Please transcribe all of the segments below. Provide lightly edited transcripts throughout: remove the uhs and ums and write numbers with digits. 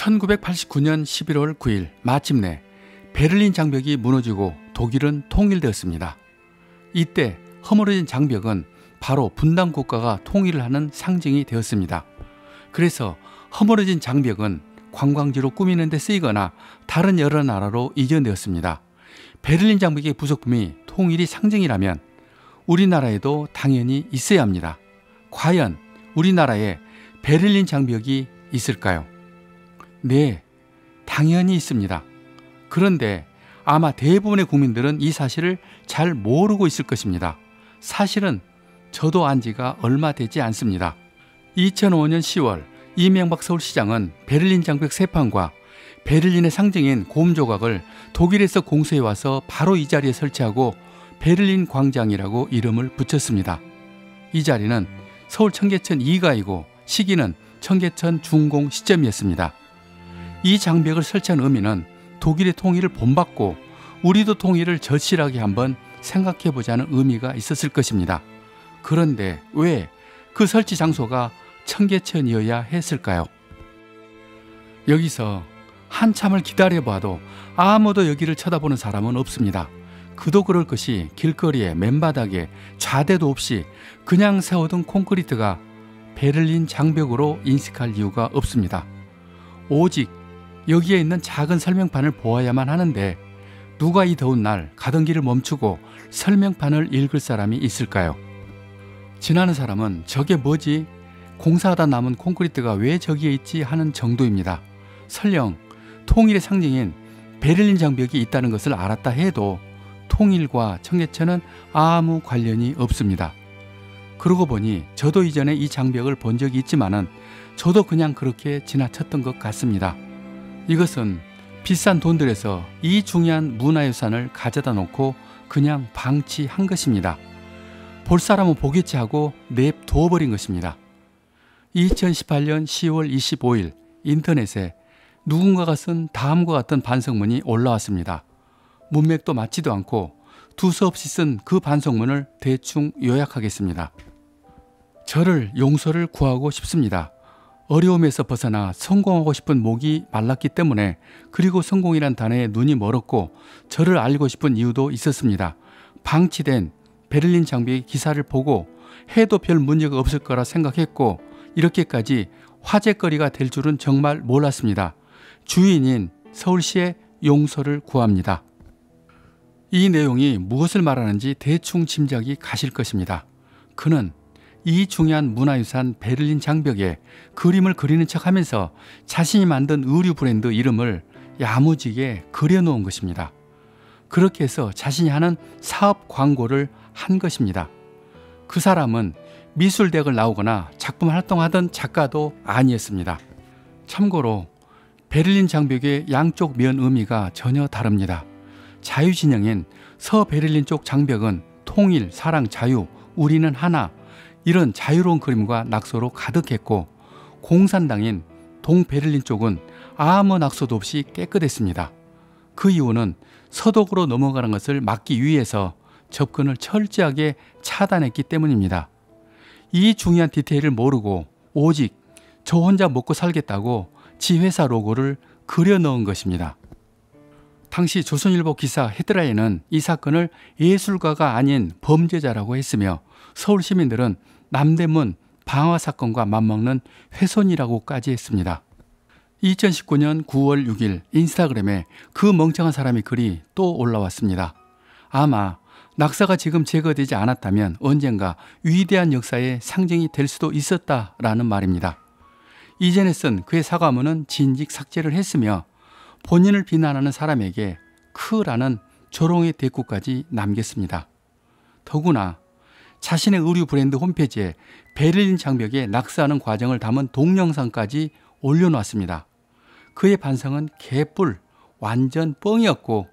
1989년 11월 9일 마침내 베를린 장벽이 무너지고 독일은 통일되었습니다. 이때 허물어진 장벽은 바로 분단 국가가 통일을 하는 상징이 되었습니다. 그래서 허물어진 장벽은 관광지로 꾸미는 데 쓰이거나 다른 여러 나라로 이전되었습니다. 베를린 장벽의 부속품이 통일이 상징이라면 우리나라에도 당연히 있어야 합니다. 과연 우리나라에 베를린 장벽이 있을까요? 네, 당연히 있습니다. 그런데 아마 대부분의 국민들은 이 사실을 잘 모르고 있을 것입니다. 사실은 저도 안 지가 얼마 되지 않습니다. 2005년 10월 이명박 서울시장은 베를린 장벽 세판과 베를린의 상징인 곰 조각을 독일에서 공수해 와서 바로 이 자리에 설치하고 베를린 광장이라고 이름을 붙였습니다. 이 자리는 서울 청계천 2가이고 시기는 청계천 준공 시점이었습니다. 이 장벽을 설치한 의미는 독일의 통일을 본받고 우리도 통일을 절실하게 한번 생각해보자는 의미가 있었을 것입니다. 그런데 왜 그 설치 장소가 청계천이어야 했을까요? 여기서 한참을 기다려봐도 아무도 여기를 쳐다보는 사람은 없습니다. 그도 그럴 것이 길거리에 맨바닥에 좌대도 없이 그냥 세워둔 콘크리트가 베를린 장벽으로 인식할 이유가 없습니다. 오직 여기에 있는 작은 설명판을 보아야만 하는데 누가 이 더운 날 가던 길을 멈추고 설명판을 읽을 사람이 있을까요? 지나는 사람은 저게 뭐지? 공사하다 남은 콘크리트가 왜 저기에 있지? 하는 정도입니다. 설령 통일의 상징인 베를린 장벽이 있다는 것을 알았다 해도 통일과 청계천은 아무 관련이 없습니다. 그러고 보니 저도 이전에 이 장벽을 본 적이 있지만은 저도 그냥 그렇게 지나쳤던 것 같습니다. 이것은 비싼 돈 들여서 이 중요한 문화유산을 가져다 놓고 그냥 방치한 것입니다. 볼 사람은 보겠지 하고 냅둬버린 것입니다. 2018년 10월 25일 인터넷에 누군가가 쓴 다음과 같은 반성문이 올라왔습니다. 문맥도 맞지도 않고 두서없이 쓴 그 반성문을 대충 요약하겠습니다. 저를 용서를 구하고 싶습니다. 어려움에서 벗어나 성공하고 싶은 목이 말랐기 때문에, 그리고 성공이란 단어에 눈이 멀었고 저를 알고 싶은 이유도 있었습니다. 방치된 베를린 장벽의 기사를 보고 해도 별 문제가 없을 거라 생각했고 이렇게까지 화제거리가 될 줄은 정말 몰랐습니다. 주인인 서울시의 용서를 구합니다. 이 내용이 무엇을 말하는지 대충 짐작이 가실 것입니다. 그는 이 중요한 문화유산 베를린 장벽에 그림을 그리는 척하면서 자신이 만든 의류 브랜드 이름을 야무지게 그려놓은 것입니다. 그렇게 해서 자신이 하는 사업 광고를 한 것입니다. 그 사람은 미술대학을 나오거나 작품 활동하던 작가도 아니었습니다. 참고로 베를린 장벽의 양쪽 면 의미가 전혀 다릅니다. 자유진영인 서베를린 쪽 장벽은 통일, 사랑, 자유, 우리는 하나, 이런 자유로운 그림과 낙서로 가득했고, 공산당인 동베를린 쪽은 아무 낙서도 없이 깨끗했습니다. 그 이유는 서독으로 넘어가는 것을 막기 위해서 접근을 철저하게 차단했기 때문입니다. 이 중요한 디테일을 모르고 오직 저 혼자 먹고 살겠다고 지 회사 로고를 그려 넣은 것입니다. 당시 조선일보 기사 헤드라인은 이 사건을 예술가가 아닌 범죄자라고 했으며 서울 시민들은 남대문 방화 사건과 맞먹는 훼손이라고까지 했습니다. 2019년 9월 6일 인스타그램에 그 멍청한 사람의 글이 또 올라왔습니다. 아마 낙사가 지금 제거되지 않았다면 언젠가 위대한 역사의 상징이 될 수도 있었다라는 말입니다. 이전에 쓴 그의 사과문은 진직 삭제를 했으며 본인을 비난하는 사람에게 크라는 조롱의 대꾸까지 남겼습니다. 더구나 자신의 의류 브랜드 홈페이지에 베를린 장벽에 낙서하는 과정을 담은 동영상까지 올려놨습니다. 그의 반성은 개뿔, 완전 뻥이었고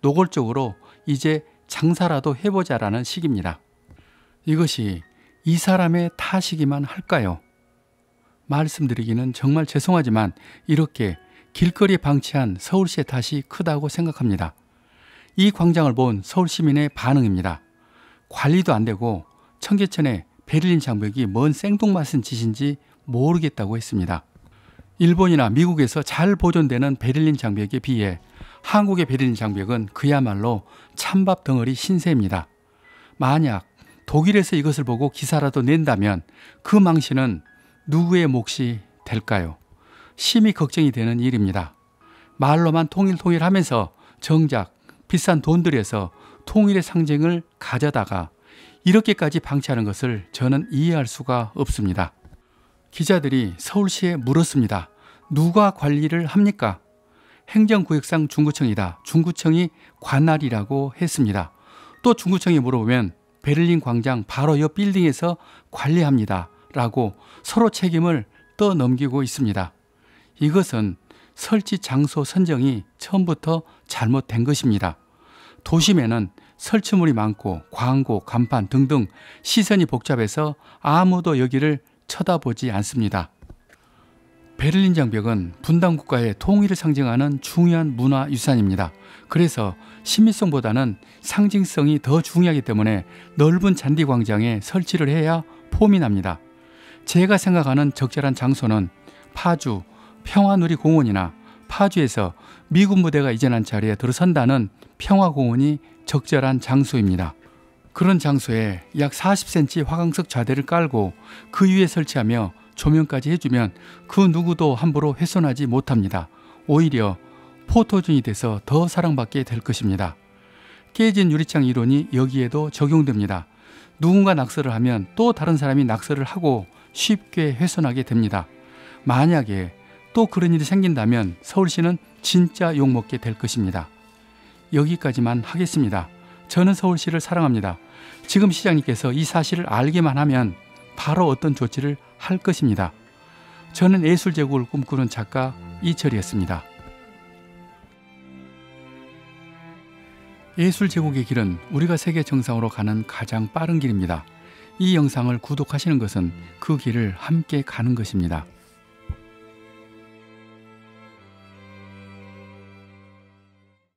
노골적으로 이제 장사라도 해보자라는 식입니다. 이것이 이 사람의 탓이기만 할까요? 말씀드리기는 정말 죄송하지만 이렇게 길거리에 방치한 서울시의 탓이 크다고 생각합니다. 이 광장을 본 서울 시민의 반응입니다. 관리도 안 되고 청계천에 베를린 장벽이 뭔 생뚱맞은 짓인지 모르겠다고 했습니다. 일본이나 미국에서 잘 보존되는 베를린 장벽에 비해 한국의 베를린 장벽은 그야말로 찬밥 덩어리 신세입니다. 만약 독일에서 이것을 보고 기사라도 낸다면 그 망신은 누구의 몫이 될까요? 심히 걱정이 되는 일입니다. 말로만 통일 하면서 정작 비싼 돈 들여서 통일의 상징을 가져다가 이렇게까지 방치하는 것을 저는 이해할 수가 없습니다. 기자들이 서울시에 물었습니다. 누가 관리를 합니까? 행정구역상 중구청이다. 중구청이 관할이라고 했습니다. 또 중구청이 물어보면 베를린 광장 바로 옆 빌딩에서 관리합니다. 라고 서로 책임을 떠넘기고 있습니다. 이것은 설치 장소 선정이 처음부터 잘못된 것입니다. 도심에는 설치물이 많고 광고, 간판 등등 시선이 복잡해서 아무도 여기를 쳐다보지 않습니다. 베를린 장벽은 분단 국가의 통일을 상징하는 중요한 문화유산입니다. 그래서 신미성보다는 상징성이 더 중요하기 때문에 넓은 잔디 광장에 설치를 해야 폼이 납니다. 제가 생각하는 적절한 장소는 파주 평화누리공원이나 파주에서 미군 무대가 이전한 자리에 들어선다는 평화공원이 적절한 장소입니다. 그런 장소에 약 40cm 화강석 좌대를 깔고 그 위에 설치하며 조명까지 해주면 그 누구도 함부로 훼손하지 못합니다. 오히려 포토존이 돼서 더 사랑받게 될 것입니다. 깨진 유리창 이론이 여기에도 적용됩니다. 누군가 낙서를 하면 또 다른 사람이 낙서를 하고 쉽게 훼손하게 됩니다. 만약에 또 그런 일이 생긴다면 서울시는 진짜 욕먹게 될 것입니다. 여기까지만 하겠습니다. 저는 서울시를 사랑합니다. 지금 시장님께서 이 사실을 알게만 하면 바로 어떤 조치를 할 것입니다. 저는 예술제국을 꿈꾸는 작가 이철이었습니다. 예술제국의 길은 우리가 세계 정상으로 가는 가장 빠른 길입니다. 이 영상을 구독하시는 것은 그 길을 함께 가는 것입니다.